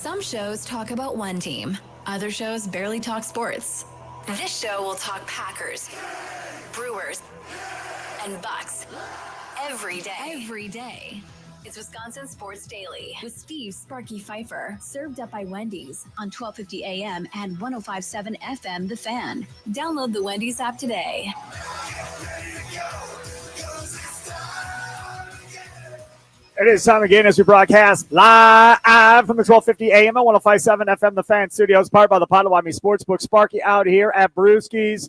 Some shows talk about one team. Other shows barely talk sports. This show will talk Packers, Brewers, and Bucks every day. It's Wisconsin Sports Daily with Steve Sparky Fifer, served up by Wendy's on 1250 AM and 105.7 FM The Fan. Download the Wendy's app today. It is time again as we broadcast live from the 1250 AM and 105.7 FM The Fan Studios, powered by the Potawatomi Sportsbook. Sparky out here at Brewski's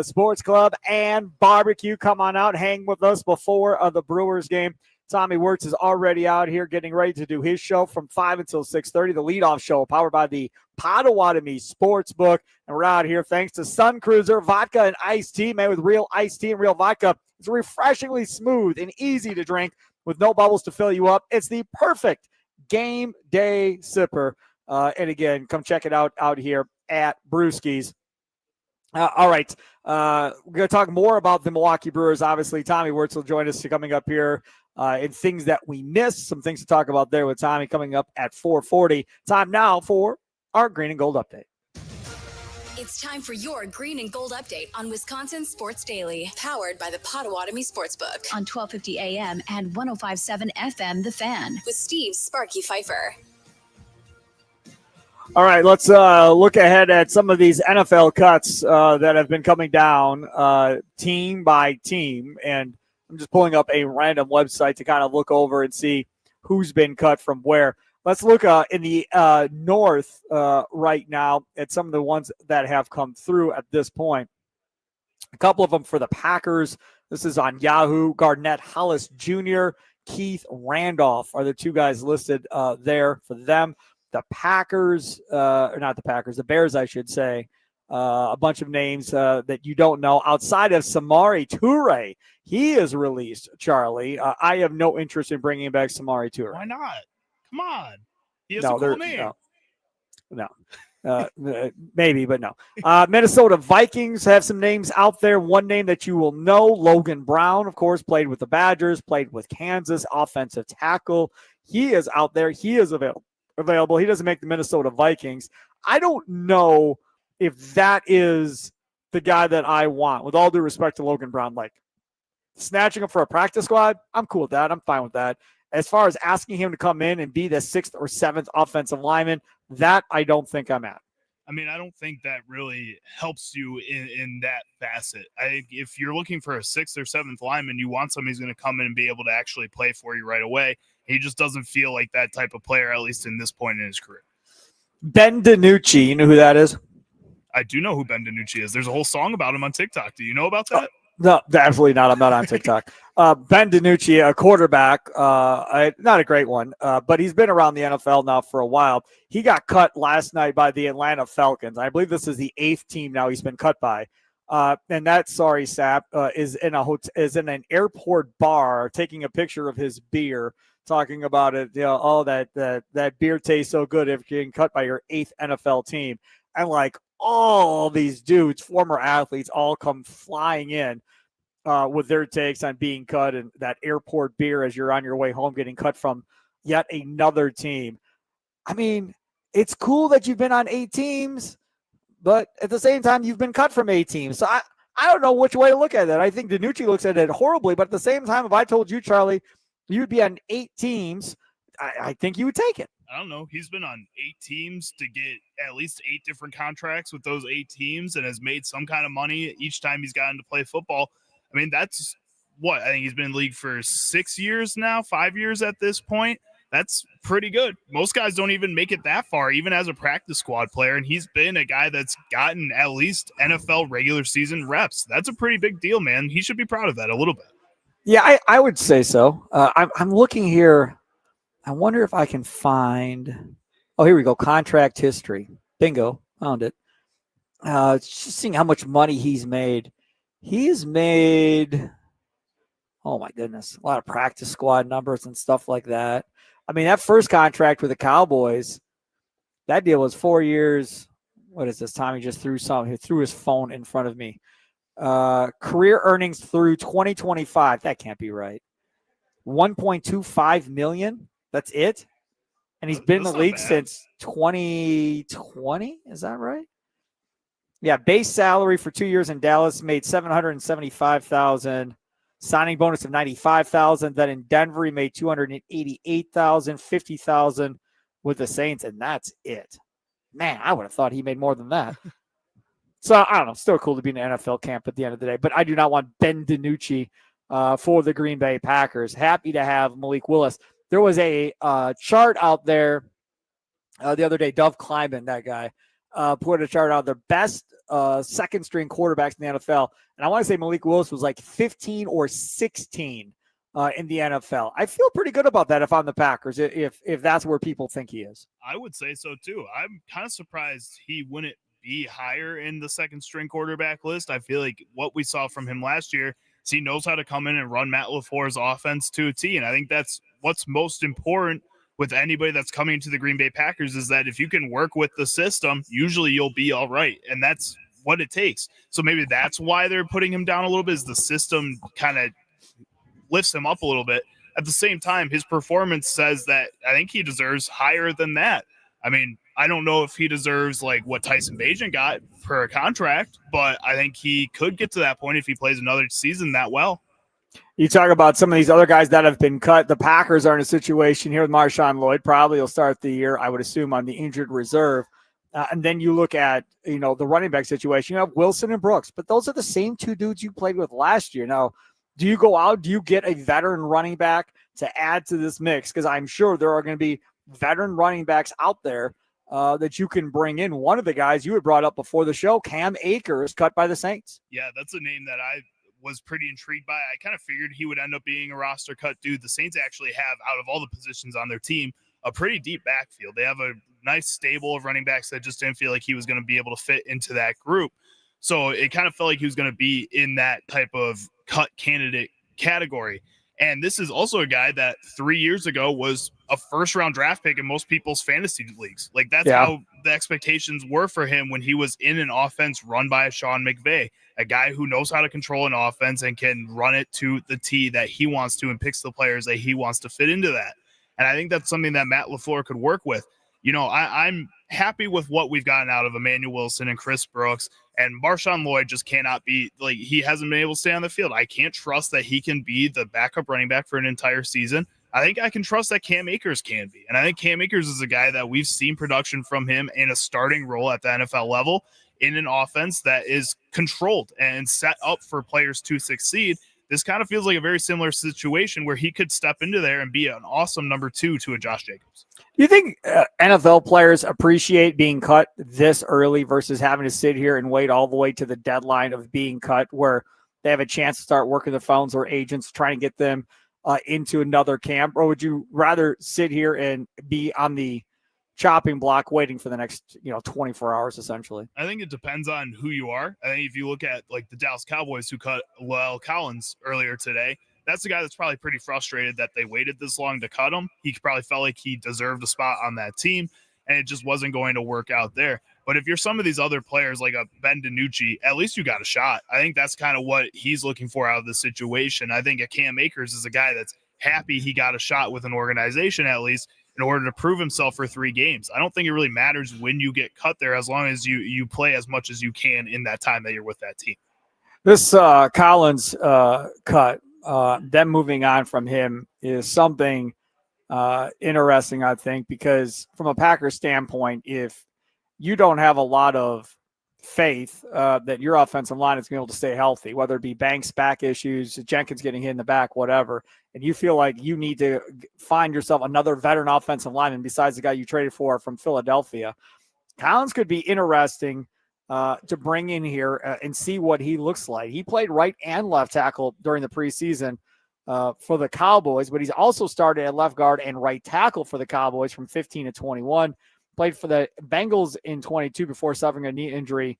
Sports Club and Barbecue. Come on out, hang with us before the Brewers game. Tommy Wirtz is already out here getting ready to do his show from 5 until 6:30, the leadoff show powered by the Potawatomi Sportsbook. And we're out here thanks to Sun Cruiser Vodka and Iced Tea, made with real iced tea and real vodka. It's refreshingly smooth and easy to drink with no bubbles to fill you up. It's the perfect game day sipper. And again, come check it out here at Brewski's. All right. We're going to talk more about the Milwaukee Brewers. Obviously, Tommy Wirtz will join us coming up here in things that we missed. Some things to talk about there with Tommy coming up at 4:40. Time now for our Green and Gold Update. It's time for your Green and Gold update on Wisconsin Sports Daily, powered by the Potawatomi Sportsbook on 1250 AM and 105.7 FM The Fan with Steve Sparky Fifer. All right, let's look ahead at some of these NFL cuts that have been coming down team by team. And I'm just pulling up a random website to kind of look over and see who's been cut from where. Let's look in the north right now at some of the ones that have come through at this point. A couple of them for the Packers. This is on Yahoo. Garnett Hollis Jr., Keith Randolph are the two guys listed there for them. The Packers, or not the Packers, the Bears, I should say. A bunch of names that you don't know. Outside of Samori Toure, he is released, Charlie. I have no interest in bringing back Samori Toure. Why not? Come on. He has a cool name. No. Maybe, but no. Minnesota Vikings have some names out there. One name that you will know, Logan Brown, of course, played with the Badgers, played with Kansas, offensive tackle. He is out there. He is available. He doesn't make the Minnesota Vikings. I don't know if that is the guy that I want, with all due respect to Logan Brown. Like, snatching him for a practice squad, I'm cool with that. I'm fine with that. As far as asking him to come in and be the 6th or 7th offensive lineman, that I don't think I'm at. I mean, I don't think that really helps you in that facet. I think if you're looking for a 6th or 7th lineman, you want somebody who's going to come in and be able to actually play for you right away. He just doesn't feel like that type of player, at least in this point in his career. Ben DiNucci, you know who that is? I do know who Ben DiNucci is. There's a whole song about him on TikTok. Do you know about that? No, absolutely not. I'm not on TikTok. Ben DiNucci, a quarterback, not a great one, but he's been around the NFL now for a while. He got cut last night by the Atlanta Falcons. I believe this is the 8th team now he's been cut by. And that sorry sap is in an airport bar taking a picture of his beer, talking about it. You know, oh, that beer tastes so good if you're getting cut by your 8th NFL team. And like all these dudes, former athletes, all come flying in with their takes on being cut and that airport beer as you're on your way home getting cut from yet another team. I mean, it's cool that you've been on 8 teams, but at the same time, you've been cut from 8 teams. So I don't know which way to look at it. I think DiNucci looks at it horribly, but at the same time, if I told you, Charlie, you'd be on 8 teams, I think you would take it. I don't know. He's been on 8 teams to get at least 8 different contracts with those 8 teams and has made some kind of money each time he's gotten to play football. I mean, that's what I think he's been in the league for 6 years now, 5 years at this point. That's pretty good. Most guys don't even make it that far, even as a practice squad player. And he's been a guy that's gotten at least NFL regular season reps. That's a pretty big deal, man. He should be proud of that a little bit. Yeah, I would say so. I'm looking here. I wonder if I can find – oh, here we go. Contract history. Bingo. Found it. Just seeing how much money he's made. He's made – oh, my goodness. A lot of practice squad numbers and stuff like that. I mean, that first contract with the Cowboys, that deal was 4 years. What is this? Tommy just threw something. He threw his phone in front of me. Career earnings through 2025. That can't be right. $1.25 million. That's it. and he's been in the That's not league bad. since 2020. Is that right? Yeah, base salary for 2 years in Dallas made $775,000. Signing bonus of $95,000. Then in Denver, he made $288,000, $50,000 with the Saints, and that's it. Man, I would have thought he made more than that. So I don't know. Still cool to be in an NFL camp at the end of the day, but I do not want Ben DiNucci for the Green Bay Packers. Happy to have Malik Willis. There was a chart out there the other day. Dov Kleiman, that guy, put a chart out. The best second string quarterbacks in the NFL, and I want to say Malik Willis was like 15 or 16 in the NFL. I feel pretty good about that if I'm the Packers, if that's where people think he is. I would say so too. I'm kind of surprised he wouldn't be higher in the second string quarterback list. I feel like what we saw from him last year is he knows how to come in and run Matt LaFleur's offense to a T. And I think that's what's most important with anybody that's coming to the Green Bay Packers, is that if you can work with the system, usually you'll be all right. And that's what it takes. So maybe that's why they're putting him down a little bit, is the system kind of lifts him up a little bit. At the same time, his performance says that I think he deserves higher than that. I mean, I don't know if he deserves like what Tyson Bagent got for a contract, but I think he could get to that point if he plays another season that well. You talk about some of these other guys that have been cut. The Packers are in a situation here with Marshawn Lloyd. Probably will start the year, I would assume, on the injured reserve. And then you look at, the running back situation. You have Wilson and Brooks, but those are the same two dudes you played with last year. Now, do you go out? Do you get a veteran running back to add to this mix? Because I'm sure there are going to be veteran running backs out there that you can bring in. One of the guys you had brought up before the show, Cam Akers, cut by the Saints. Yeah, that's a name that I was pretty intrigued by. I kind of figured he would end up being a roster cut dude. The Saints actually have, out of all the positions on their team, a pretty deep backfield. They have a nice stable of running backs that just didn't feel like he was going to be able to fit into that group. So it kind of felt like he was going to be in that type of cut candidate category. And this is also a guy that 3 years ago was a first-round draft pick in most people's fantasy leagues. Like, that's how the expectations were for him when he was in an offense run by Sean McVay, a guy who knows how to control an offense and can run it to the T that he wants to and picks the players that he wants to fit into that. And I think that's something that Matt LaFleur could work with. I'm happy with what we've gotten out of Emmanuel Wilson and Chris Brooks, and Marshawn Lloyd just cannot be, like, he hasn't been able to stay on the field. I can't trust that he can be the backup running back for an entire season. I think I can trust that Cam Akers can be. And I think Cam Akers is a guy that we've seen production from him in a starting role at the NFL level in an offense that is controlled and set up for players to succeed. This kind of feels like a very similar situation where he could step into there and be an awesome number two to a Josh Jacobs. Do you think NFL players appreciate being cut this early versus having to sit here and wait all the way to the deadline of being cut, where they have a chance to start working the phones or agents trying to get them into another camp? Or would you rather sit here and be on the chopping block waiting for the next 24 hours essentially? I think it depends on who you are. I think if you look at like the Dallas Cowboys who cut La'el Collins earlier today, that's the guy that's probably pretty frustrated that they waited this long to cut him. He probably felt like he deserved a spot on that team, and it just wasn't going to work out there. But if you're some of these other players like a Ben DiNucci, at least you got a shot. I think that's kind of what he's looking for out of the situation. I think a Cam Akers is a guy that's happy he got a shot with an organization at least in order to prove himself for 3 games. I don't think it really matters when you get cut there, as long as you play as much as you can in that time that you're with that team. This Collins cut, them moving on from him is something interesting, I think, because from a Packers standpoint, if you don't have a lot of faith that your offensive line is going to be able to stay healthy, whether it be Banks' back issues, Jenkins getting hit in the back, whatever, and you feel like you need to find yourself another veteran offensive lineman besides the guy you traded for from Philadelphia, Collins could be interesting to bring in here and see what he looks like. He played right and left tackle during the preseason for the Cowboys, but he's also started at left guard and right tackle for the Cowboys from 15 to 21. Played for the Bengals in 22 before suffering a knee injury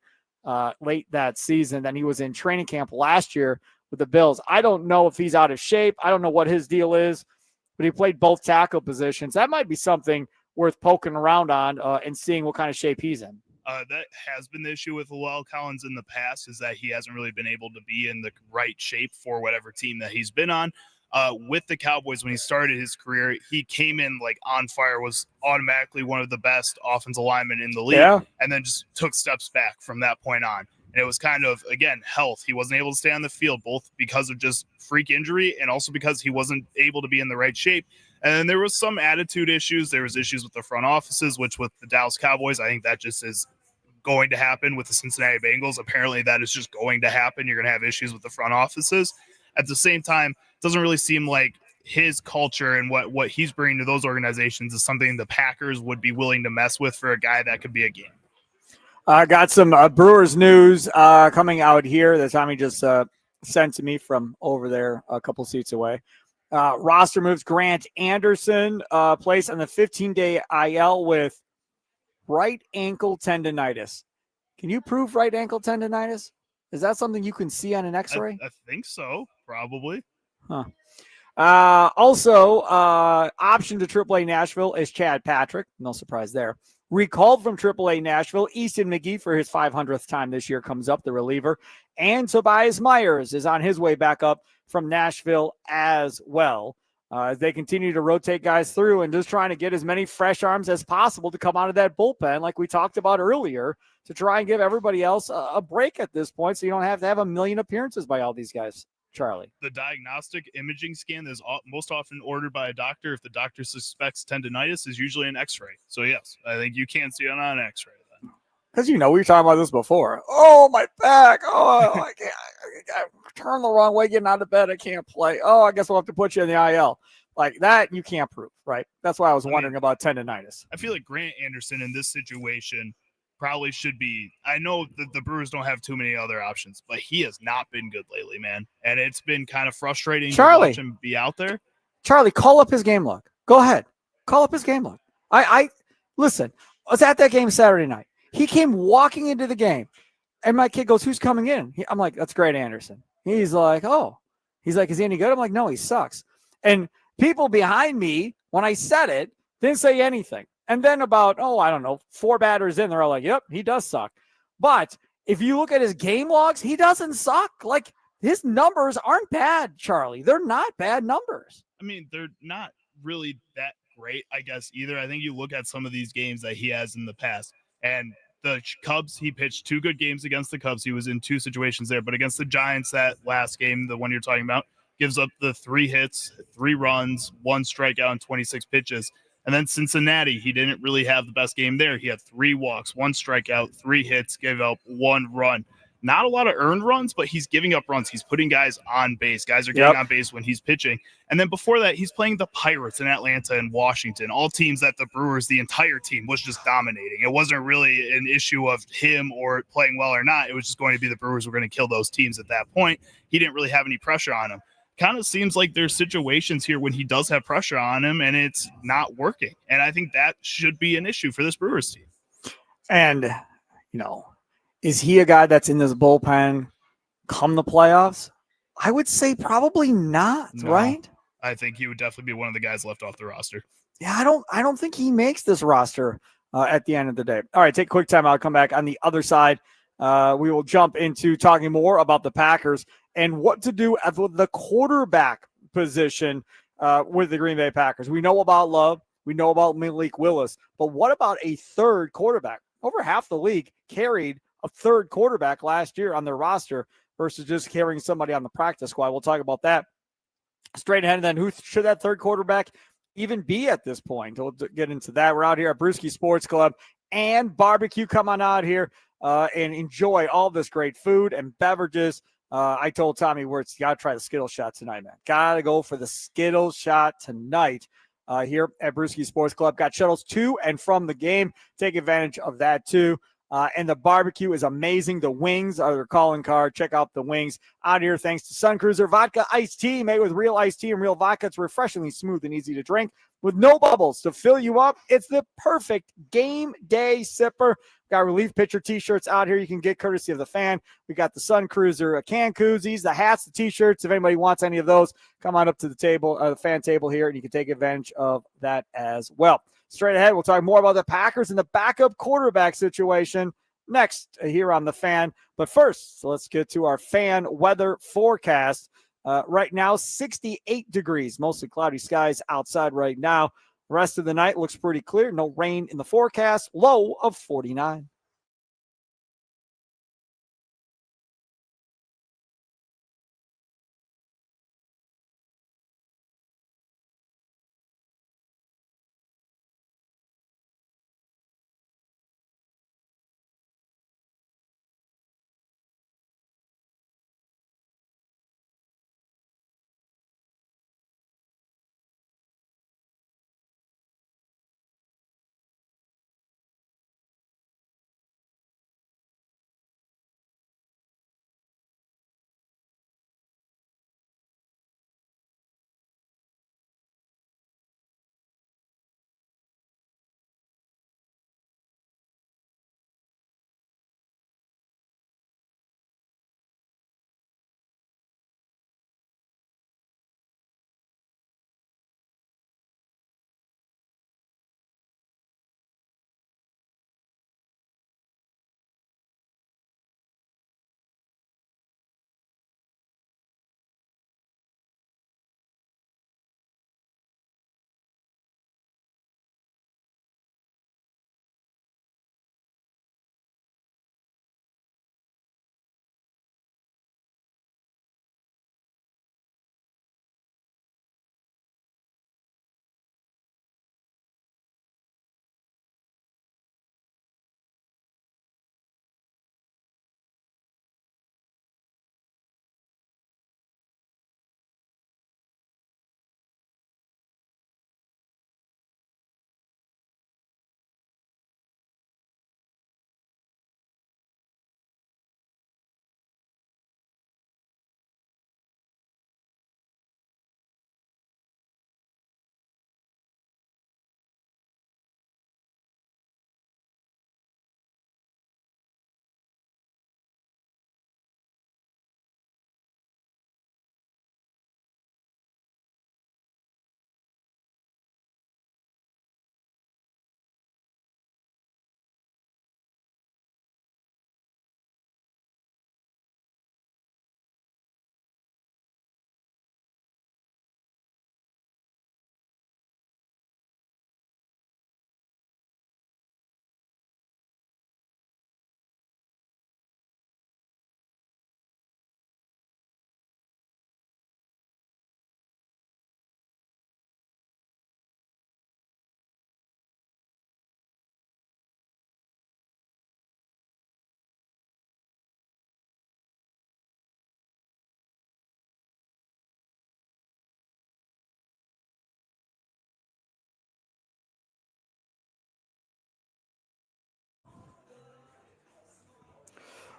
late that season. Then he was in training camp last year with the Bills. I don't know if he's out of shape. I don't know what his deal is, but he played both tackle positions. That might be something worth poking around on and seeing what kind of shape he's in. That has been the issue with La'el Collins in the past, is that he hasn't really been able to be in the right shape for whatever team that he's been on. with the Cowboys when he started his career. He came in like on fire, was automatically one of the best offensive linemen in the league, and then just took steps back from that point on. And it was kind of, again, health. He wasn't able to stay on the field, both because of just freak injury and also because he wasn't able to be in the right shape. And then there was some attitude issues. There was issues with the front offices, which with the Dallas Cowboys, I think that just is going to happen. With the Cincinnati Bengals, apparently that is just going to happen. You're going to have issues with the front offices. At the same time, it doesn't really seem like his culture and what he's bringing to those organizations is something the Packers would be willing to mess with for a guy that could be a game. Got some Brewers news coming out here that Tommy just sent to me from over there a couple seats away. Roster moves: Grant Anderson placed on the 15-day IL with right ankle tendonitis. Can you prove right ankle tendonitis? Is that something you can see on an X-ray? I think so, probably. Huh. Also, option to AAA Nashville is Chad Patrick. No surprise there. Recalled from AAA Nashville, Easton McGee for his 500th time this year comes up, the reliever. And Tobias Myers is on his way back up from Nashville as well. As they continue to rotate guys through and just trying to get as many fresh arms as possible to come out of that bullpen, like we talked about earlier, to try and give everybody else a break at this point so you don't have to have a million appearances by all these guys. Charlie. The diagnostic imaging scan that is most often ordered by a doctor, if the doctor suspects tendonitis, is usually an X-ray. So, yes, I think you can see it on an X-ray. Because, we were talking about this before. Oh, my back. Oh, I can't. I turn the wrong way getting out of bed. I can't play. Oh, I guess we'll have to put you in the IL. Like that, you can't prove, right? That's why I was wondering about tendonitis. I feel like Grant Anderson in this situation probably should be. I know that the Brewers don't have too many other options, but he has not been good lately, man. And it's been kind of frustrating to watch him be out there. Charlie, call up his game log. Go ahead. Call up his game log. I listen, I was at that game Saturday night. He came walking into the game, and my kid goes, "Who's coming in?" I'm like, "That's Grant Anderson." He's like, "Oh." He's like, "Is he any good?" I'm like, "No, he sucks." And people behind me, when I said it, didn't say anything. And then about, 4 batters in, they're all like, "Yep, he does suck." But if you look at his game logs, he doesn't suck. Like, his numbers aren't bad, Charlie. They're not bad numbers. I mean, they're not really that great, I guess, either. I think you look at some of these games that he has in the past, and the Cubs, he pitched 2 good games against the Cubs. He was in 2 situations there, but against the Giants, that last game, the one you're talking about, gives up the 3 hits, 3 runs, 1 strikeout, and 26 pitches. And then Cincinnati, he didn't really have the best game there. He had 3 walks, 1 strikeout, 3 hits, gave up 1 run. Not a lot of earned runs, but he's giving up runs. He's putting guys on base. Guys are getting on base when he's pitching. And then before that, he's playing the Pirates in Atlanta and Washington, all teams that the Brewers, the entire team, was just dominating. It wasn't really an issue of him or playing well or not. It was just going to be the Brewers were going to kill those teams at that point. He didn't really have any pressure on him. Kind of seems like there's situations here when he does have pressure on him and it's not working. And I think that should be an issue for this Brewers team. And, is he a guy that's in this bullpen come the playoffs? I would say probably not, right? I think he would definitely be one of the guys left off the roster. Yeah, I don't think he makes this roster at the end of the day. All right, take a quick time. I'll come back on the other side. We will jump into talking more about the Packers and what to do at the quarterback position with the Green Bay Packers. We know about Love. We know about Malik Willis. But what about a third quarterback? Over half the league carried a third quarterback last year on their roster versus just carrying somebody on the practice squad. We'll talk about that straight ahead. And then who should that third quarterback even be at this point? We'll get into that. We're out here at Brewski Sports Club and Barbecue. Come on out here and enjoy all this great food and beverages. I told Tommy Wirtz, you got to try the Skittles shot tonight, man. Got to go for the Skittles shot tonight here at Brewski Sports Club. Got shuttles to and from the game. Take advantage of that too. And the barbecue is amazing. The wings are their calling card. Check out the wings out here thanks to Sun Cruiser Vodka Iced Tea made with real iced tea and real vodka. It's refreshingly smooth and easy to drink with no bubbles to fill you up. It's the perfect game day sipper. Got relief pitcher T-shirts out here you can get courtesy of the fan. We got the Sun Cruiser can koozies, the hats, the T-shirts. If anybody wants any of those, come on up to the table, the fan table here, and you can take advantage of that as well. Straight ahead, we'll talk more about the Packers and the backup quarterback situation next here on the Fan. But first, let's get to our fan weather forecast. Right now, 68 degrees, mostly cloudy skies outside right now. The rest of the night looks pretty clear. No rain in the forecast. Low of 49.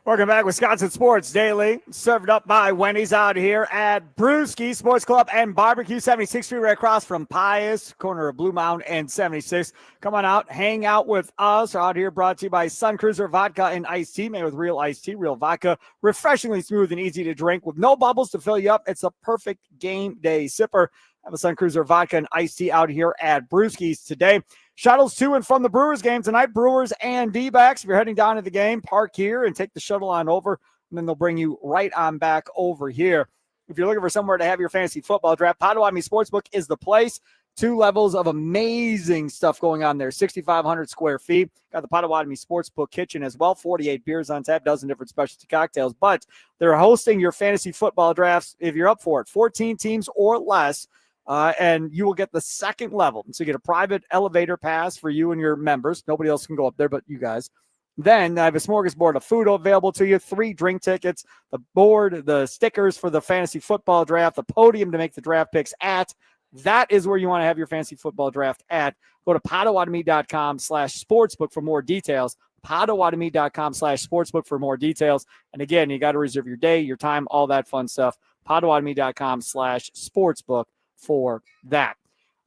Welcome back, Wisconsin Sports Daily, served up by Wendy's out here at Brewski Sports Club and Barbecue, 76th Street, right across from Pius, corner of Blue Mound and 76. Come on out, hang out with us. Out here, brought to you by Sun Cruiser Vodka and Iced Tea, made with real iced tea, real vodka, refreshingly smooth and easy to drink with no bubbles to fill you up. It's a perfect game day sipper. Have a Sun Cruiser Vodka and Iced Tea out here at Brewski's today. Shuttles to and from the Brewers game tonight, Brewers and D-backs. If you're heading down to the game, park here and take the shuttle on over, and then they'll bring you right on back over here. If you're looking for somewhere to have your fantasy football draft, Potawatomi Sportsbook is the place. 2 levels of amazing stuff going on there. 6,500 square feet. Got the Potawatomi Sportsbook kitchen as well. 48 beers on tap, dozen different specialty cocktails. But they're hosting your fantasy football drafts if you're up for it. 14 teams or less. And you will get the second level. So you get a private elevator pass for you and your members. Nobody else can go up there but you guys. Then I have a smorgasbord of food available to you, 3 drink tickets, the board, the stickers for the fantasy football draft, the podium to make the draft picks at. That is where you want to have your fantasy football draft at. Go to Potawatomi.com/sportsbook for more details. Potawatomi.com/sportsbook for more details. And again, you got to reserve your day, your time, all that fun stuff. Potawatomi.com/sportsbook for that.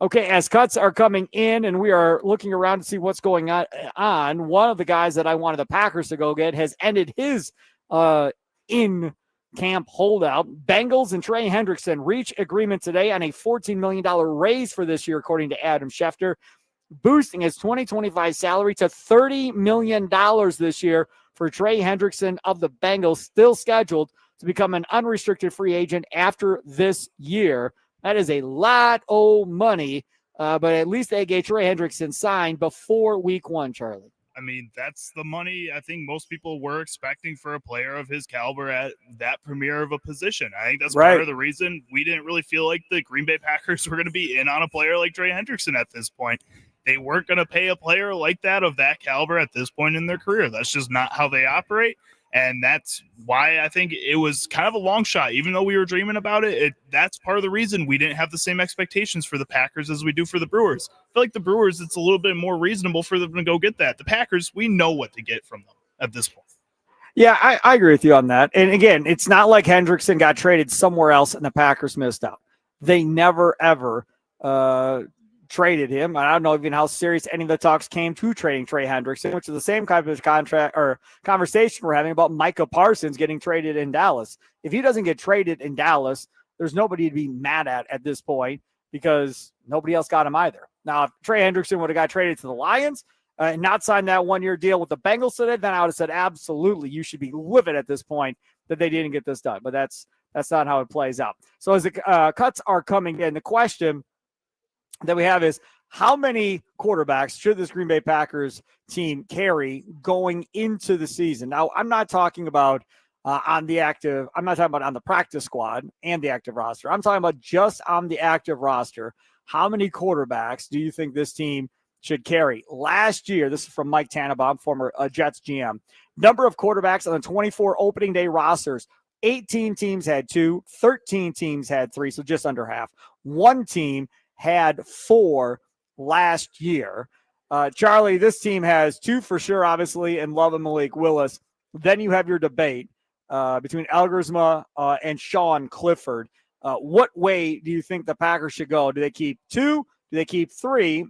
Okay, as cuts are coming in and we are looking around to see what's going on, one of the guys that I wanted the Packers to go get has ended his in-camp holdout. Bengals and Trey Hendrickson reach agreement today on a $14 million raise for this year, according to Adam Schefter, boosting his 2025 salary to $30 million this year for Trey Hendrickson of the Bengals, still scheduled to become an unrestricted free agent after this year. That is a lot of money, but at least they get Trey Hendrickson signed before week 1, Charlie. I mean, that's the money I think most people were expecting for a player of his caliber at that premier of a position. I think that's part of the reason we didn't really feel like the Green Bay Packers were going to be in on a player like Trey Hendrickson at this point. They weren't going to pay a player like that of that caliber at this point in their career. That's just not how they operate. And that's why I think it was kind of a long shot. Even though we were dreaming about it, that's part of the reason we didn't have the same expectations for the Packers as we do for the Brewers. I feel like the Brewers, it's a little bit more reasonable for them to go get that. The Packers, we know what to get from them at this point. Yeah, I agree with you on that. And again, it's not like Hendrickson got traded somewhere else and the Packers missed out. They never, ever traded him. I don't know even how serious any of the talks came to trading Trey Hendrickson, which is the same kind of contract or conversation we're having about Micah Parsons getting traded in Dallas. If he doesn't get traded in Dallas, there's nobody to be mad at this point because nobody else got him either. Now, if Trey Hendrickson would have got traded to the Lions and not signed that 1-year deal with the Bengals today, then I would have said, absolutely, you should be livid at this point that they didn't get this done. But that's not how it plays out. So as the cuts are coming in, the question that we have is how many quarterbacks should this Green Bay Packers team carry going into the season? Now, I'm not talking about on the practice squad and the active roster. I'm talking about just on the active roster. How many quarterbacks do you think this team should carry? Last year, this is from Mike Tannenbaum, former Jets GM. Number of quarterbacks on the 24 opening day rosters. 18 teams had 2, 13 teams had 3, so just under half. One team had 4 last year. Charlie, this team has 2 for sure, obviously, and Love and Malik Willis. Then you have your debate between Elgersma and Sean Clifford. What way do you think the Packers should go? Do they keep 2? Do they keep 3?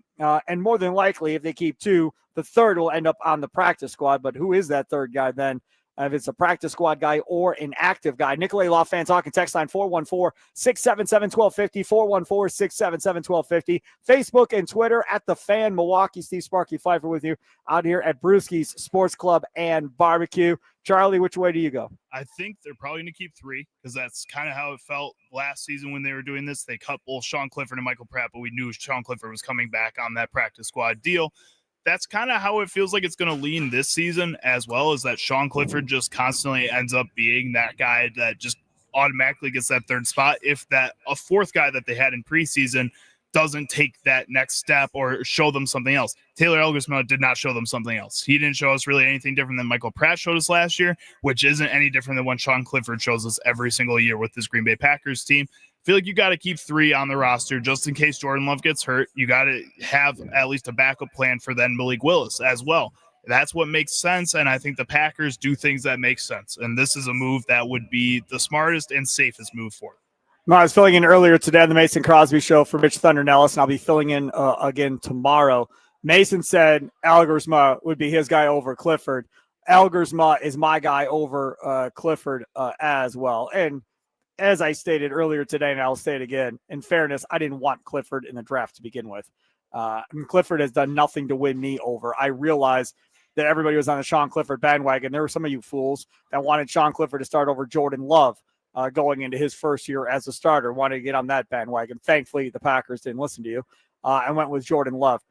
And more than likely, if they keep 2, the third will end up on the practice squad. But who is that third guy then? If it's a practice squad guy or an active guy. Nicolay Law Fan Talking text line 414-677-1250, 414-677-1250. Facebook and Twitter at The Fan Milwaukee. Steve Sparky Fifer with you out here at Brewski's Sports Club and Barbecue. Charlie, which way do you go? I think they're probably going to keep 3 because that's kind of how it felt last season when they were doing this. They cut both Sean Clifford and Michael Pratt, but we knew Sean Clifford was coming back on that practice squad deal. That's kind of how it feels like it's going to lean this season, as well as that Sean Clifford just constantly ends up being that guy that just automatically gets that third spot if that a fourth guy that they had in preseason doesn't take that next step or show them something else. Taylor Elgersma did not show them something else. He didn't show us really anything different than Michael Pratt showed us last year, which isn't any different than what Sean Clifford shows us every single year with this Green Bay Packers team. Feel like you got to keep 3 on the roster just in case Jordan Love gets hurt. You got to have at least a backup plan for then Malik Willis as well. That's what makes sense, and I think the Packers do things that make sense, and this is a move that would be the smartest and safest move for them. No, I was filling in earlier today on the Mason Crosby Show for Mitch Thunder Nellis, and I'll be filling in again tomorrow. Mason said Elgersma would be his guy over Clifford. Elgersma is my guy over Clifford as well, and as I stated earlier today, and I'll say it again, in fairness, I didn't want Clifford in the draft to begin with. Clifford has done nothing to win me over. I realized that everybody was on the Sean Clifford bandwagon. There were some of you fools that wanted Sean Clifford to start over Jordan Love going into his first year as a starter, wanted to get on that bandwagon. Thankfully, the Packers didn't listen to you and went with Jordan Love.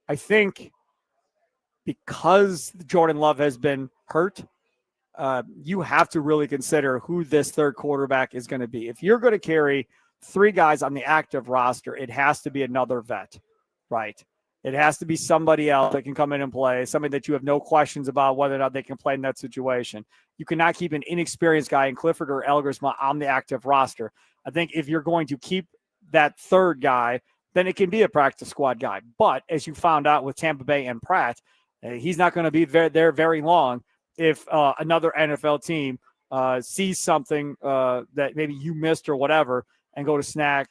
I think because Jordan Love has been hurt, you have to really consider who this third quarterback is going to be. If you're going to carry 3 guys on the active roster, it has to be another vet, right? It has to be somebody else that can come in and play, somebody that you have no questions about whether or not they can play in that situation. You cannot keep an inexperienced guy in Clifford or Elgersma on the active roster. I think if you're going to keep that third guy, then it can be a practice squad guy. But as you found out with Tampa Bay and Pratt, he's not going to be there very long. If another NFL team sees something that maybe you missed or whatever and go to snag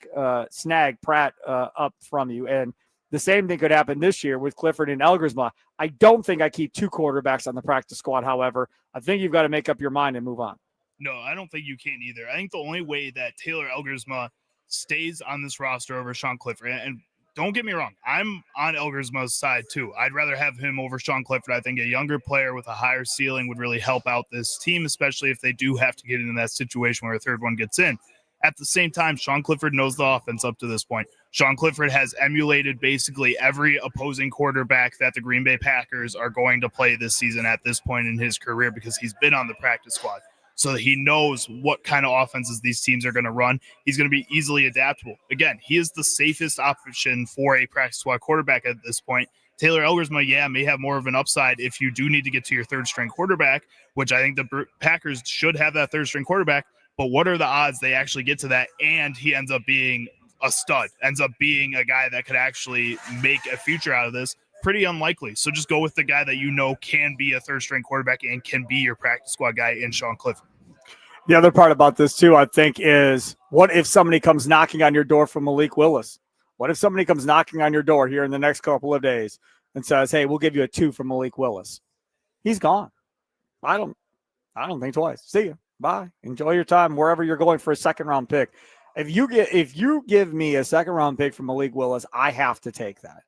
Pratt up from you. And the same thing could happen this year with Clifford and Elgersma. I don't think I keep 2 quarterbacks on the practice squad, however. I think you've got to make up your mind and move on. No, I don't think you can either. I think the only way that Taylor Elgersma stays on this roster over Sean Clifford, and don't get me wrong. I'm on Elgersma's side too. I'd rather have him over Sean Clifford. I think a younger player with a higher ceiling would really help out this team, especially if they do have to get into that situation where a third one gets in. At the same time, Sean Clifford knows the offense up to this point. Sean Clifford has emulated basically every opposing quarterback that the Green Bay Packers are going to play this season at this point in his career because he's been on the practice squad. So that he knows what kind of offenses these teams are going to run. He's going to be easily adaptable. Again, he is the safest option for a practice squad quarterback at this point. Taylor Elgersma, may have more of an upside if you do need to get to your third-string quarterback, which I think the Packers should have that third-string quarterback. But what are the odds they actually get to that and he ends up being a stud, ends up being a guy that could actually make a future out of this? Pretty unlikely. So just go with the guy that you know can be a third-string quarterback and can be your practice squad guy in Sean Clifford. The other part about this, too, I think, is what if somebody comes knocking on your door from Malik Willis? What if somebody comes knocking on your door here in the next couple of days and says, hey, we'll give you a 2 from Malik Willis? He's gone. I don't think twice. See you. Bye. Enjoy your time wherever you're going for a second-round pick. If you give me a second-round pick from Malik Willis, I have to take that.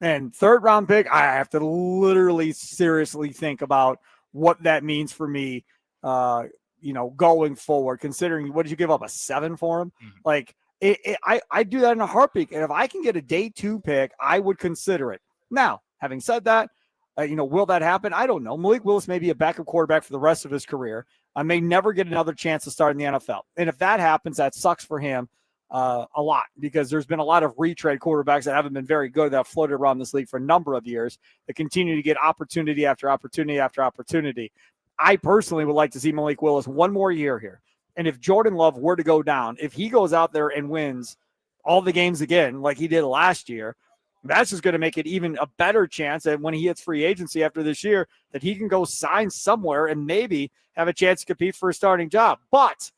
And third-round pick, I have to literally seriously think about what that means for me, going forward, considering what did you give up, a 7 for him? Mm-hmm. Like, I do that in a heartbeat. And if I can get a day 2 pick, I would consider it. Now, having said that, will that happen? I don't know. Malik Willis may be a backup quarterback for the rest of his career. I may never get another chance to start in the NFL. And if that happens, that sucks for him a lot, because there's been a lot of retread quarterbacks that haven't been very good that have floated around this league for a number of years that continue to get opportunity after opportunity after opportunity. I personally would like to see Malik Willis one more year here. And if Jordan Love were to go down, if he goes out there and wins all the games again like he did last year, that's just going to make it even a better chance that when he hits free agency after this year, that he can go sign somewhere and maybe have a chance to compete for a starting job. But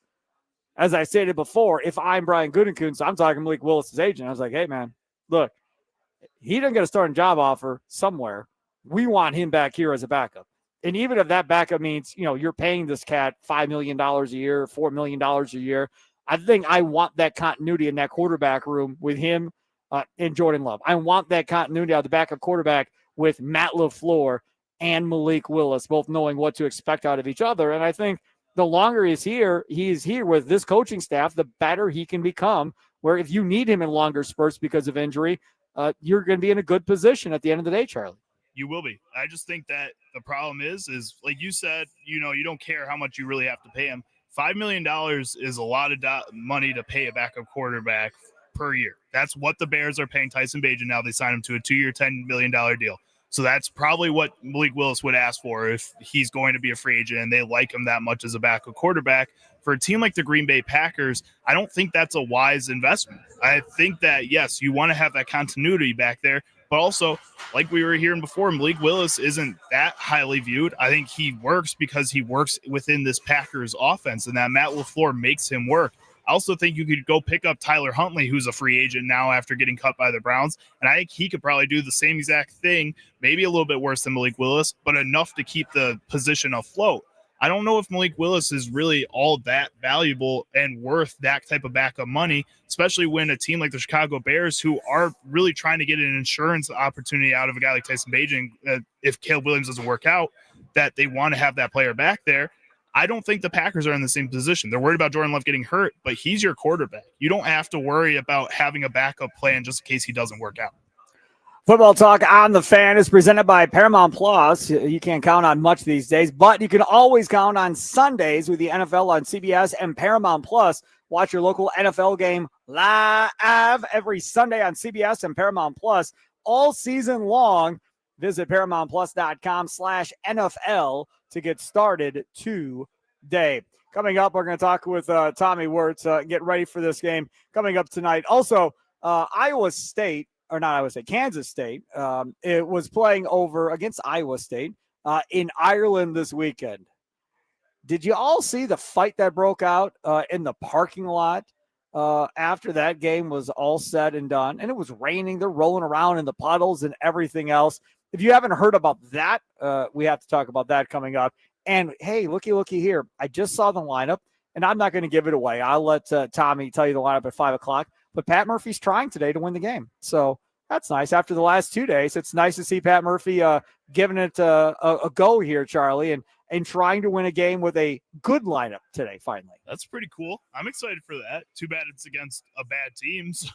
as I stated before, if I'm Brian Gutekunst, I'm talking Malik Willis' agent. I was like, hey, man, look, he doesn't get a starting job offer somewhere. We want him back here as a backup. And even if that backup means, you're paying this cat $5 million a year, $4 million a year, I think I want that continuity in that quarterback room with him and Jordan Love. I want that continuity out of the backup quarterback with Matt LaFleur and Malik Willis, both knowing what to expect out of each other. And I think the longer he's here with this coaching staff, the better he can become, where if you need him in longer spurts because of injury, you're going to be in a good position at the end of the day, Charlie. You will be. I just think that the problem is like you said, you don't care how much you really have to pay him. $5 million is a lot of money to pay a backup quarterback per year. That's what the Bears are paying Tyson Bagent now. They signed him to a 2-year, $10 million deal. So that's probably what Malik Willis would ask for if he's going to be a free agent and they like him that much as a backup quarterback. For a team like the Green Bay Packers, I don't think that's a wise investment. I think that, yes, you want to have that continuity back there, but also, like we were hearing before, Malik Willis isn't that highly viewed. I think he works because he works within this Packers offense, and that Matt LaFleur makes him work. I also think you could go pick up Tyler Huntley, who's a free agent now after getting cut by the Browns, and I think he could probably do the same exact thing, maybe a little bit worse than Malik Willis, but enough to keep the position afloat. I don't know if Malik Willis is really all that valuable and worth that type of backup money, especially when a team like the Chicago Bears, who are really trying to get an insurance opportunity out of a guy like Tyson Bagent, if Caleb Williams doesn't work out, that they want to have that player back there. I don't think the Packers are in the same position. They're worried about Jordan Love getting hurt, but he's your quarterback. You don't have to worry about having a backup plan just in case he doesn't work out. Football Talk on the Fan is presented by Paramount Plus. You can't count on much these days, but you can always count on Sundays with the NFL on CBS and Paramount Plus. Watch your local NFL game live every Sunday on CBS and Paramount Plus all season long. Visit ParamountPlus.com/NFL to get started today. Coming up, we're going to talk with Tommy Wirtz, get ready for this game coming up tonight. Also, Kansas State, it was playing over against Iowa State in Ireland this weekend. Did you all see the fight that broke out in the parking lot after that game was all said and done? And it was raining. They're rolling around in the puddles and everything else. If you haven't heard about that, we have to talk about that coming up. And, hey, looky here. I just saw the lineup, and I'm not going to give it away. I'll let Tommy tell you the lineup at 5 o'clock. But Pat Murphy's trying today to win the game. So That's nice. After the last 2 days, it's nice to see Pat Murphy giving it a go here, Charlie, and trying to win a game with a good lineup today, finally. That's pretty cool. I'm excited for that. Too bad it's against a bad team. So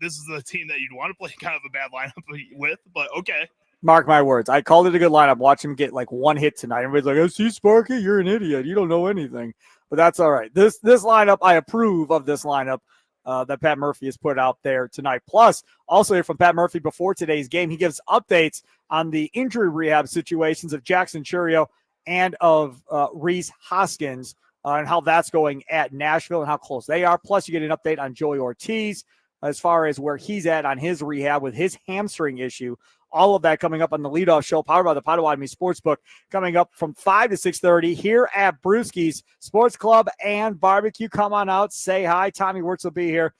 this is the team that you'd want to play kind of a bad lineup with, but okay. Mark my words. I called it a good lineup. Watch him get like one hit tonight. Everybody's like, oh, see, Sparky, you're an idiot. You don't know anything. But that's all right. This lineup, I approve of this lineup that Pat Murphy has put out there tonight. Plus, also from Pat Murphy before today's game, he gives updates on the injury rehab situations of Jackson Churio and of Reese Hoskins and how that's going at Nashville and how close they are. Plus, you get an update on Joey Ortiz as far as where he's at on his rehab with his hamstring issue. All of that coming up on the leadoff show, powered by the Potawatomi Sportsbook, coming up from 5 to 6:30 here at Brewski's Sports Club and Barbecue. Come on out, say hi. Tommy Wirtz will be here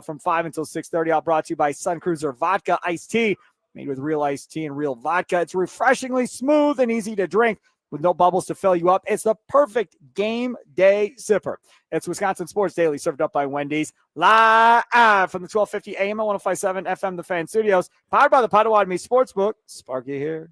from 5 until 6:30. All brought to you by Sun Cruiser Vodka Iced Tea, made with real iced tea and real vodka. It's refreshingly smooth and easy to drink with no bubbles to fill you up. It's the perfect game day sipper. It's Wisconsin Sports Daily, served up by Wendy's, live from the 1250 AM and 105.7 FM, the Fan Studios, powered by the Potawatomi Sportsbook. Sparky here.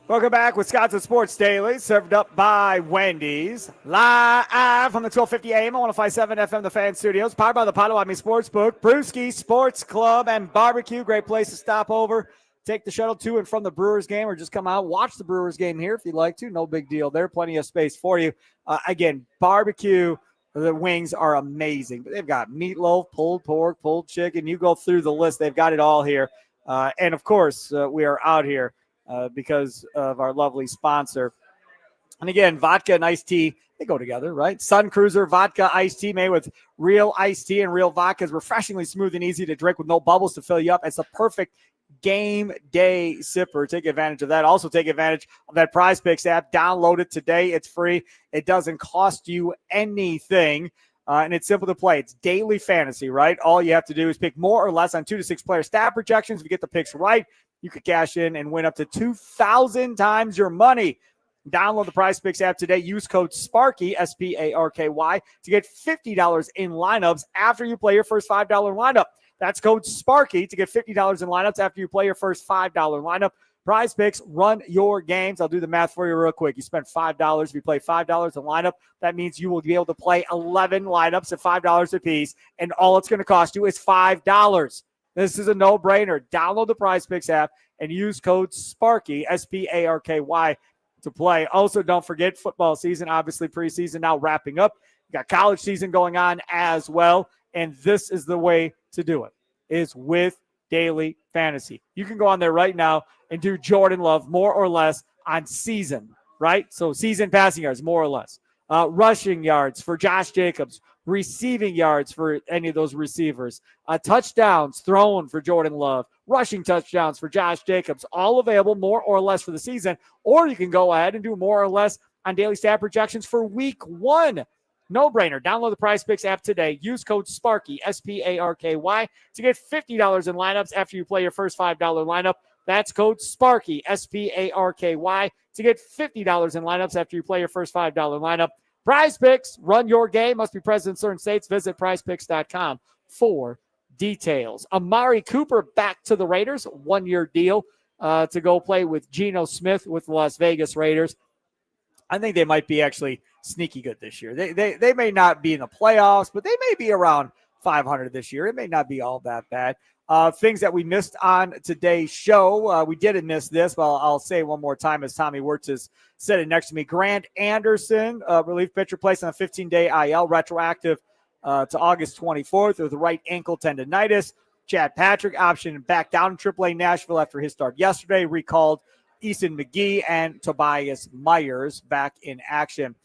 Welcome back, Wisconsin Sports Daily, served up by Wendy's, live from the 1250 AM and 105.7 FM, the Fan Studios, powered by the Potawatomi Sportsbook, Brewski Sports Club and Barbecue. Great place to stop over, take the shuttle to and from the Brewers game, or just come out, watch the Brewers game here if you'd like to. No big deal there. Plenty of space for you. Again, barbecue, the wings are amazing. They've got meatloaf, pulled pork, pulled chicken. You go through the list. They've got it all here. And, of course, we are out here because of our lovely sponsor, And again, vodka and iced tea, they go together, right? Sun Cruiser vodka iced tea made with real iced tea and real vodka is refreshingly smooth and easy to drink with no bubbles to fill you up. It's the perfect game day sipper. Take advantage of that. Also take advantage of that Prize Picks app. Download it today. It's free. It doesn't cost you anything. And it's simple to play. It's daily fantasy, right? All you have to do is pick more or less on 2 to 6 player stat projections. If you get the picks right, you could cash in and win up to 2,000 times your money. Download the Prize Picks app today. Use code SPARKY, SPARKY, to get $50 in lineups after you play your first $5 lineup. That's code SPARKY to get $50 in lineups after you play your first $5 lineup. Prize Picks, run your games. I'll do the math for you real quick. You spend $5. If you play $5 a lineup, that means you will be able to play 11 lineups at $5 a piece, and all it's going to cost you is $5. This is a no-brainer. Download the Prize Picks app and use code SPARKY, SPARKY, to play. Also, don't forget football season, obviously preseason now wrapping up. You got college season going on as well, and this is the way to do it, is with daily fantasy. You can go on there right now and do Jordan Love more or less on season, right? So season passing yards, more or less. Rushing yards for Josh Jacobs, receiving yards for any of those receivers, touchdowns thrown for Jordan Love, rushing touchdowns for Josh Jacobs, all available more or less for the season. Or you can go ahead and do more or less on daily stat projections for week 1. No-brainer. Download the Prize Picks app today. Use code SPARKY, SPARKY, to get $50 in lineups after you play your first $5 lineup. That's code SPARKY, SPARKY, to get $50 in lineups after you play your first $5 lineup. Prize Picks, run your game. Must be present in certain states. Visit prizepicks.com for details. Amari Cooper back to the Raiders. 1-year deal to go play with Geno Smith with the Las Vegas Raiders. I think they might be actually sneaky good this year. They may not be in the playoffs, but they may be around 500 this year. It may not be all that bad. Things that we missed on today's show. We didn't miss this, but I'll say it one more time as Tommy Wirtz is sitting next to me. Grant Anderson, relief pitcher, placed on a 15-day IL, retroactive to August 24th with right ankle tendonitis. Chad Patrick optioned back down in AAA Nashville after his start yesterday. Recalled Easton McGee and Tobias Myers back in action.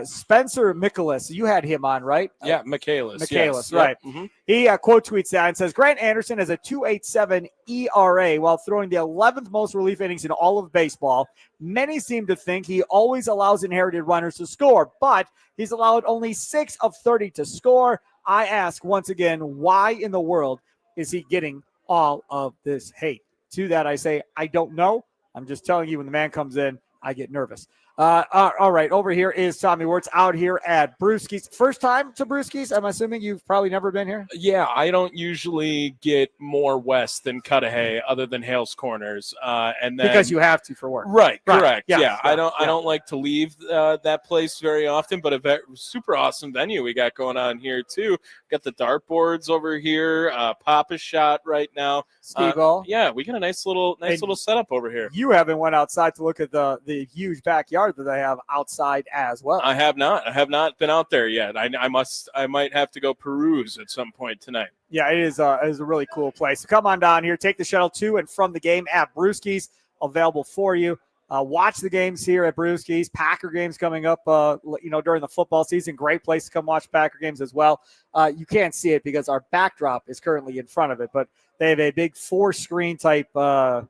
Spencer Mikolas, you had him on, right? Yeah, Michaelis, yes. Right. Yep. Mm-hmm. He quote tweets that and says, Grant Anderson has a 2.87 ERA while throwing the 11th most relief innings in all of baseball. Many seem to think he always allows inherited runners to score, but he's allowed only 6 of 30 to score. I ask once again, why in the world is he getting all of this hate? To that, I say, I don't know. I'm just telling you, when the man comes in, I get nervous. All right, over here is Tommy Wirtz out here at Brewski's. First time to Brewski's? I'm assuming you've probably never been here? Yeah, I don't usually get more west than Cudahy other than Hales Corners. And then, because you have to for work. Right, correct. Yes, yeah, I don't like to leave that place very often, but a super awesome venue we got going on here too. Got the dartboards over here, Papa Shot right now. Skee-ball. Yeah, we got a nice little setup over here. You haven't went outside to look at the huge backyard that they have outside as well. I have not been out there yet. I might have to go peruse at some point tonight. Yeah, it is a really cool place. So come on down here, take the shuttle to and from the game at Brewski's, available for you. Watch the games here at Brewski's. Packer games coming up, during the football season. Great place to come watch Packer games as well. You can't see it because our backdrop is currently in front of it, but they have a big 4-screen type, 4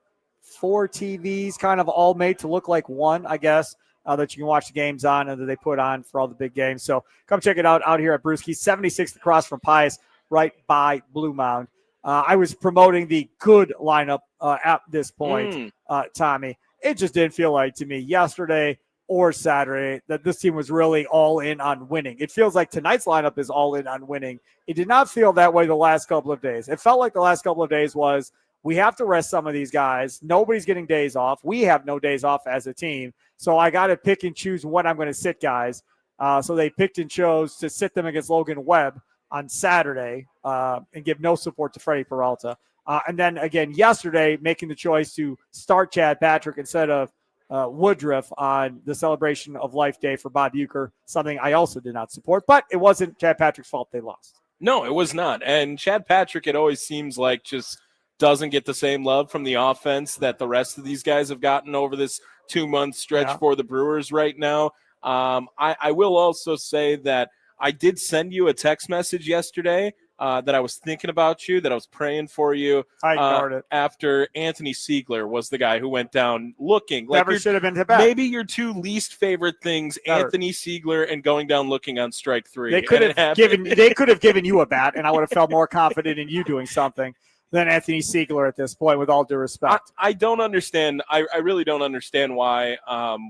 TVs kind of all made to look like one, I guess, that you can watch the games on and that they put on for all the big games. So come check it out here at Brewski's, 76th across from Pius, right by Blue Mound. I was promoting the good lineup at this point, Tommy. It just didn't feel like to me yesterday or Saturday that this team was really all in on winning. It feels like tonight's lineup is all in on winning. It did not feel that way the last couple of days. It felt like the last couple of days was we have to rest some of these guys. Nobody's getting days off. We have no days off as a team. So I got to pick and choose when I'm going to sit guys. So they picked and chose to sit them against Logan Webb on Saturday and give no support to Freddie Peralta. And then again, yesterday, making the choice to start Chad Patrick instead of Woodruff on the Celebration of Life Day for Bob Uecker, something I also did not support. But it wasn't Chad Patrick's fault they lost. No, it was not. And Chad Patrick, it always seems like just doesn't get the same love from the offense that the rest of these guys have gotten over this 2-month stretch for the Brewers right now. I will also say that I did send you a text message yesterday that I was thinking about you, that I was praying for you. I ignored it. After Anthony Siegler was the guy who went down looking. Never should have been hit back. Maybe your two least favorite things, Better. Anthony Siegler and going down looking on strike 3. They could have given you a bat, and I would have felt more confident in you doing something than Anthony Siegler at this point, with all due respect. I don't understand. I really don't understand why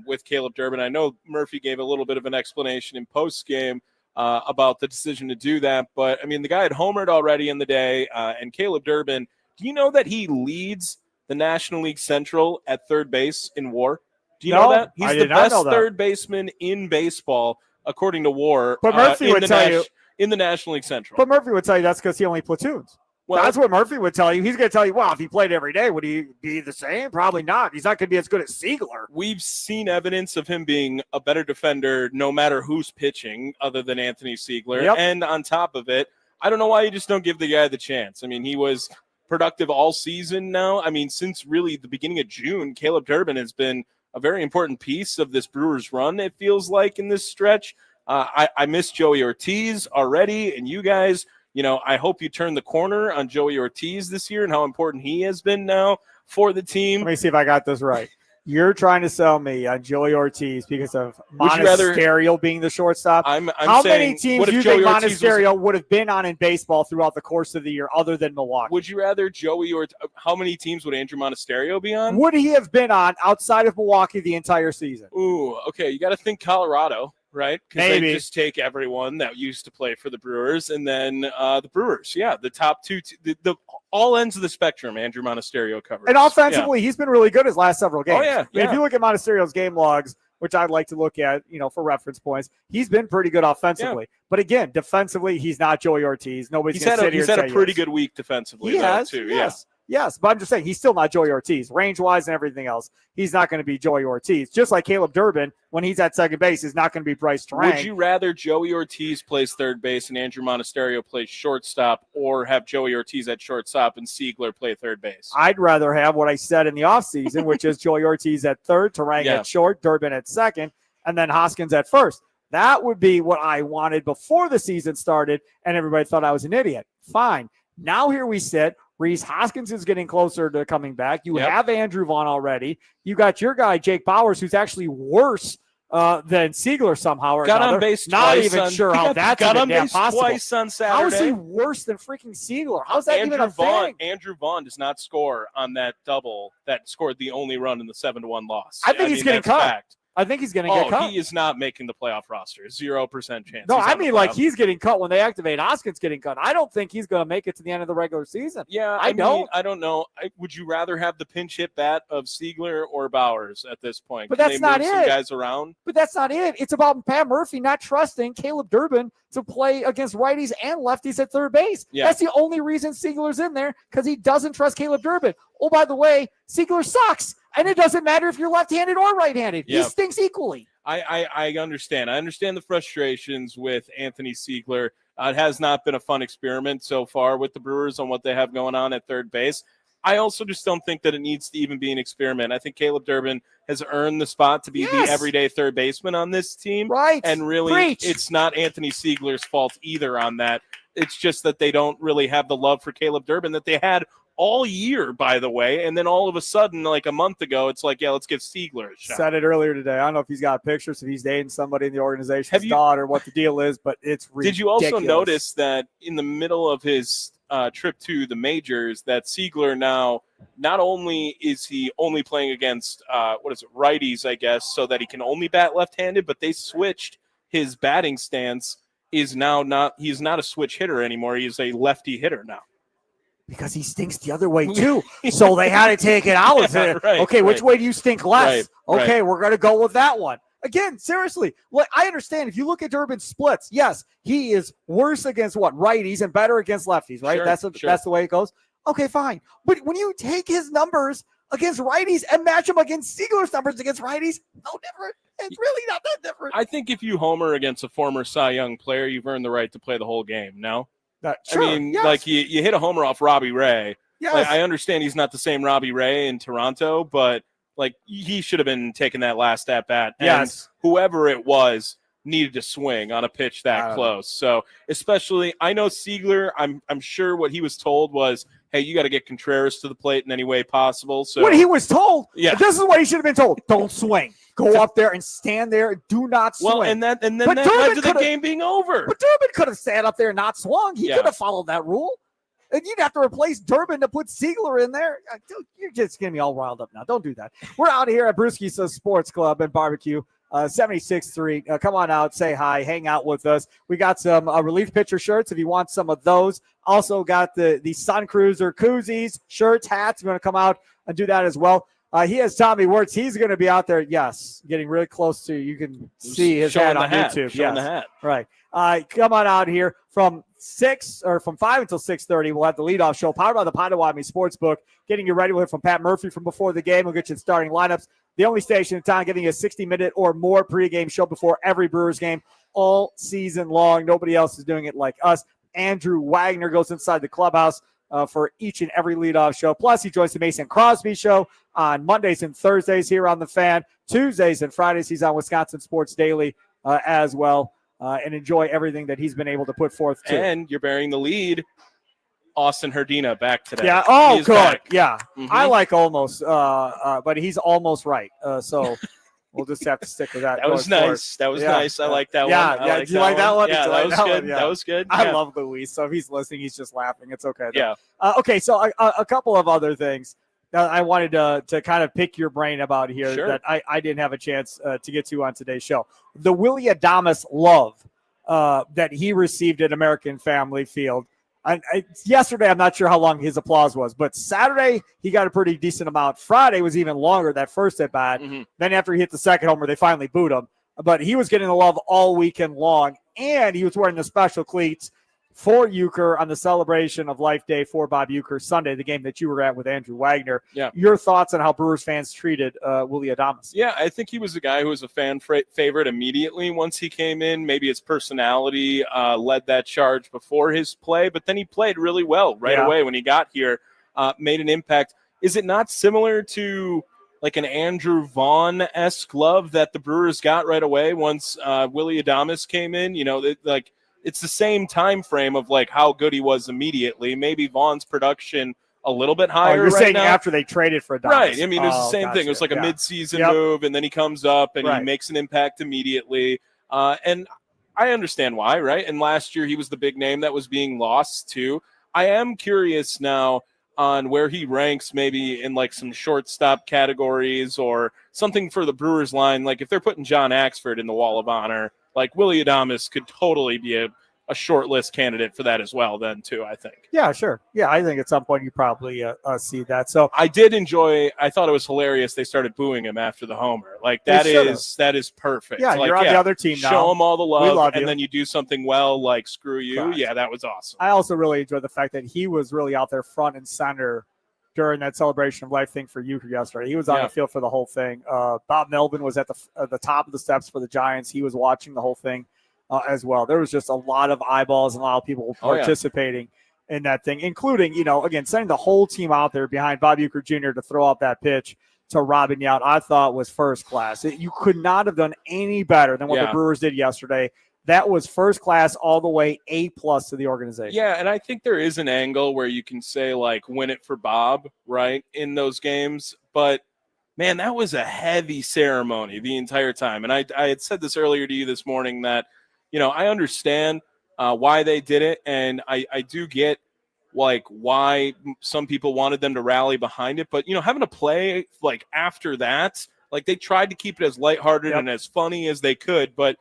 with Caleb Durbin. I know Murphy gave a little bit of an explanation in post-game about the decision to do that. But, I mean, the guy had homered already in the day, and Caleb Durbin, do you know that he leads the National League Central at third base in WAR? Do you know that? He's the best third baseman in baseball, according to WAR. But Murphy would tell you in the National League Central. But Murphy would tell you that's because he only platoons. Well, that's what Murphy would tell you. He's going to tell you, well, if he played every day, would he be the same? Probably not. He's not going to be as good as Siegler. We've seen evidence of him being a better defender no matter who's pitching other than Anthony Siegler. Yep. And on top of it, I don't know why you just don't give the guy the chance. I mean, he was productive all season now. I mean, since really the beginning of June, Caleb Durbin has been a very important piece of this Brewers run, it feels like, in this stretch. I miss Joey Ortiz already, and you guys – I hope you turn the corner on Joey Ortiz this year and how important he has been now for the team. Let me see if I got this right. You're trying to sell me on Joey Ortiz because of Monasterio being the shortstop. How many teams do you think Monasterio would have been on in baseball throughout the course of the year other than Milwaukee? Would you rather Joey or how many teams would Andrew Monasterio be on? Would he have been on outside of Milwaukee the entire season? Ooh, okay. You got to think Colorado. Right? Because Maybe. they just take everyone that used to play for the Brewers, and then the Brewers. Yeah, the top two, the all ends of the spectrum, Andrew Monasterio covers. And offensively, he's been really good his last several games. Oh, yeah. I mean, if you look at Monasterio's game logs, which I'd like to look at, for reference points, he's been pretty good offensively. Yeah. But again, defensively, he's not Joey Ortiz. Nobody's going to sit here and say he's had a pretty good week defensively, he has, too. Yes. Yes, but I'm just saying he's still not Joey Ortiz. Range-wise and everything else, he's not going to be Joey Ortiz. Just like Caleb Durbin, when he's at second base, is not going to be Bryce Terang. Would you rather Joey Ortiz plays third base and Andrew Monasterio plays shortstop, or have Joey Ortiz at shortstop and Siegler play third base? I'd rather have what I said in the offseason, which is Joey Ortiz at third, Terang at short, Durbin at second, and then Hoskins at first. That would be what I wanted before the season started, and everybody thought I was an idiot. Fine. Now here we sit. Rhys Hoskins is getting closer to coming back. You have Andrew Vaughn already. You got your guy, Jake Bowers, who's actually worse than Siegler somehow or got another. On base Not twice even sure how that's even damn possible. Twice on Saturday. How is he worse than freaking Siegler? How's that even a thing? Andrew Vaughn does not score on that double that scored the only run in the 7-1 loss. I think he's getting cut. Fact. I think he's going to get cut. He is not making the playoff roster. 0% chance. No, I mean like he's getting cut when they activate. Hoskins getting cut. I don't think he's going to make it to the end of the regular season. Yeah, I don't know. Would you rather have the pinch hit bat of Siegler or Bowers at this point? But that's not it. Some guys around. But that's not it. It's about Pat Murphy not trusting Caleb Durbin to play against righties and lefties at third base. Yeah. That's the only reason Siegler's in there, because he doesn't trust Caleb Durbin. Oh, by the way, Siegler sucks. And it doesn't matter if you're left-handed or right-handed. Yeah. He stinks equally. I understand. I understand the frustrations with Anthony Siegler. It has not been a fun experiment so far with the Brewers on what they have going on at third base. I also just don't think that it needs to even be an experiment. I think Caleb Durbin has earned the spot to be the everyday third baseman on this team. Right. And really, it's not Anthony Siegler's fault either on that. It's just that they don't really have the love for Caleb Durbin that they had all year, by the way, and then all of a sudden, like a month ago, it's like, let's give Siegler a shot. Said it earlier today. I don't know if he's got pictures, if he's dating somebody in the organization's daughter, what the deal is, but it's ridiculous. Did you also notice that in the middle of his trip to the majors, that Siegler now, not only is he only playing against, righties, I guess, so that he can only bat left-handed, but they switched his batting stance. He's not a switch hitter anymore. He's a lefty hitter now. Because he stinks the other way, too. So they had to take it out. Which way do you stink less? We're going to go with that one. Again, seriously, I understand. If you look at Durbin's splits, yes, he is worse against righties and better against lefties, right? Sure, that's the way it goes. Okay, fine. But when you take his numbers against righties and match them against Siegler's numbers against righties, no different. It's really not that different. I think if you homer against a former Cy Young player, you've earned the right to play the whole game, no? Sure, I mean, you hit a homer off Robbie Ray. Yes. I understand he's not the same Robbie Ray in Toronto, but Like, he should have been taking that last at bat. Yes. And whoever it was needed to swing on a pitch that close. So especially, I know Siegler, I'm sure what he was told was, hey, you got to get Contreras to the plate in any way possible. So what he was told, yeah, this is what he should have been told. Don't swing. Go up there and stand there. Do not swing. Well, and then that led to the game being over. But Durbin could have sat up there and not swung. He Yeah. could have followed that rule. And you'd have to replace Durbin to put Siegler in there. Dude, you're just getting me all riled up now. Don't do that. We're out here at Brewski's Sports Club and Barbecue, 76th Street. Come on out, say hi, hang out with us. We got some relief pitcher shirts if you want some of those. Also got the Sun Cruiser koozies, shirts, hats. You want to come out and do that as well. He has Tommy Wirtz. He's going to be out there, yes, getting really close to you. Can see his hat on YouTube. Showing the hat. Right. Come on out here from 5 until 6:30. We'll have the leadoff show powered by the Potawatomi Sportsbook, getting you ready. We'll hear from Pat Murphy from before the game. We'll get you the starting lineups. The only station in town giving you a 60-minute or more pregame show before every Brewers game all season long. Nobody else is doing it like us. Andrew Wagner goes inside the clubhouse for each and every leadoff show. Plus, he joins the Mason Crosby show on Mondays and Thursdays here on The Fan. Tuesdays and Fridays, he's on Wisconsin Sports Daily as well. And enjoy everything that he's been able to put forth too. And you're bearing the lead. Austin Herdina back today. Yeah. Oh, good. Back. Yeah. Mhm. I like almost, but he's almost right. So we'll just have to stick with that. That was nice. That was nice. I like that one. Yeah. Did you like that one? Yeah, that was good. Yeah. That was good. I Yeah. love Luis. So if he's listening, he's just laughing. It's okay. Yeah. Okay. So a couple of other things I wanted to kind of pick your brain about here Sure. that I didn't have a chance to get to on today's show. The Willie Adames love that he received at American Family Field. Yesterday, I'm not sure how long his applause was, but Saturday, he got a pretty decent amount. Friday was even longer, that first at bat. Mm-hmm. Then after he hit the second homer, they finally booed him. But he was getting the love all weekend long, and he was wearing the special cleats for Euchre on the celebration of Life Day for Bob Euchre Sunday, the game that you were at with Andrew Wagner. Yeah. Your thoughts on how Brewers fans treated Willie Adames? Yeah, I think he was a guy who was a fan favorite immediately once he came in. Maybe his personality led that charge before his play, but then he played really well right away when he got here, made an impact. Is it not similar to like an Andrew Vaughn-esque love that the Brewers got right away once Willie Adames came in? You know, it's the same time frame of like how good he was immediately. Maybe Vaughn's production a little bit higher. You're right saying now. After they traded for Adames. Right. I mean, it was the same gotcha. thing. It was like a mid-season Yep. move, and then he comes up and Right. he makes an impact immediately. And I understand why, right? And last year he was the big name that was being lost too. I am curious now on where he ranks, maybe in like some shortstop categories or something for the Brewers line. Like if they're putting John Axford in the Wall of Honor, like Willie Adames could totally be a short list candidate for that as well then too, I think. Yeah, sure. Yeah, I think at some point you probably see that. So I did enjoy, I thought it was hilarious they started booing him after the homer. Like that is perfect. Yeah, like, you're on the other team now. Show them all the We love, love and you. then you do something well, like screw you. Correct. Yeah, that was awesome. I also really enjoyed the fact that he was really out there front and center during that celebration of life thing for Euchre yesterday. He was on the field for the whole thing. Bob Melvin was at the top of the steps for the Giants. He was watching the whole thing as well. There was just a lot of eyeballs and a lot of people participating in that thing, including, again, sending the whole team out there behind Bob Euchre Jr. to throw out that pitch to Robin Yount, I thought was first class. You could not have done any better than what the Brewers did yesterday. That was first class all the way, A+ to the organization. Yeah, and I think there is an angle where you can say, like, win it for Bob, right, in those games. But, man, that was a heavy ceremony the entire time. And I had said this earlier to you this morning that, I understand why they did it. And I do get, like, why some people wanted them to rally behind it. But, having to play, like, after that, like, they tried to keep it as lighthearted and as funny as they could. But,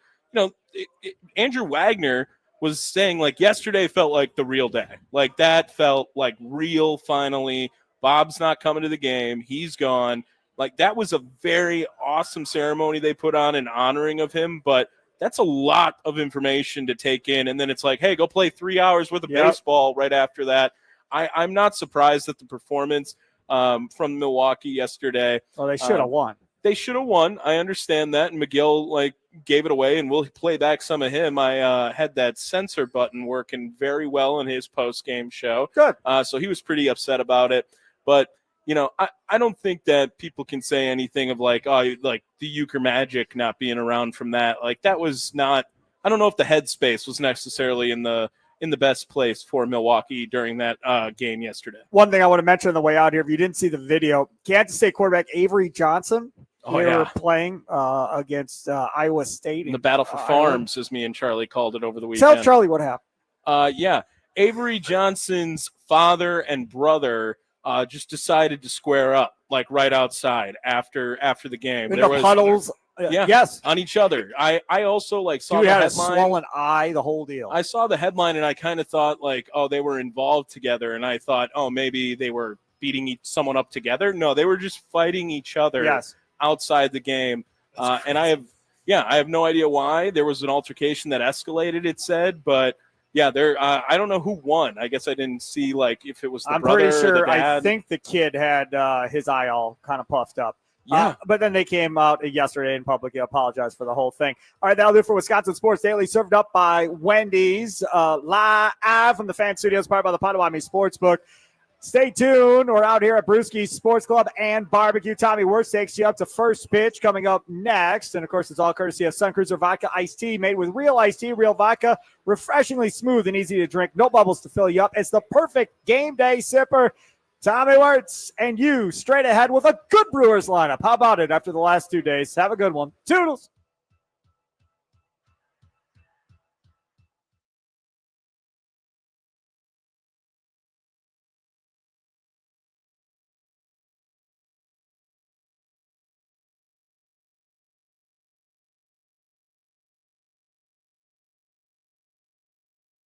Andrew Wagner was saying, like, yesterday felt like the real day. Like, that felt like real finally. Bob's not coming to the game. He's gone. Like, that was a very awesome ceremony they put on in honoring of him. But that's a lot of information to take in. And then it's like, hey, go play 3 hours worth of baseball right after that. I'm not surprised at the performance from Milwaukee yesterday. Well, they should have won. They should have won. I understand that. And McGill, like, gave it away, and we'll play back some of him. I had that censor button working very well in his post-game show. Good. So he was pretty upset about it. But, I don't think that people can say anything of like, oh, like the Euchre Magic not being around from that. Like that was not. I don't know if the headspace was necessarily in the best place for Milwaukee during that game yesterday. One thing I want to mention on the way out here, if you didn't see the video, Kansas State quarterback Avery Johnson. They were playing against Iowa State. In the battle for farms, as me and Charlie called it over the weekend. Tell Charlie what happened. Yeah. Avery Johnson's father and brother just decided to square up, like right outside after the game. In the puddles. Yes. On each other. I also saw Dude the had headline. a swollen eye, the whole deal. I saw the headline and I kind of thought they were involved together, and I thought, maybe they were beating someone up together. No, they were just fighting each other. Yes. Outside the game, and I have no idea why. There was an altercation that escalated, it said, but I don't know who won. I guess I didn't see if it was the brother pretty sure. or the dad. I think the kid had his eye all kind of puffed up. Yeah, but then they came out yesterday in public. Apologized for the whole thing. All right, that'll do it for Wisconsin Sports Daily, served up by Wendy's, live from the Fan Studios, powered by the Potawatomi Sportsbook. Stay tuned. We're out here at Brewski's Sports Club and Barbecue. Tommy Wirtz takes you up to first pitch coming up next. And, of course, it's all courtesy of Sun Cruiser Vodka Iced Tea, made with real iced tea, real vodka, refreshingly smooth and easy to drink. No bubbles to fill you up. It's the perfect game day sipper. Tommy Wirtz and you straight ahead with a good Brewers lineup. How about it after the last 2 days? Have a good one. Toodles.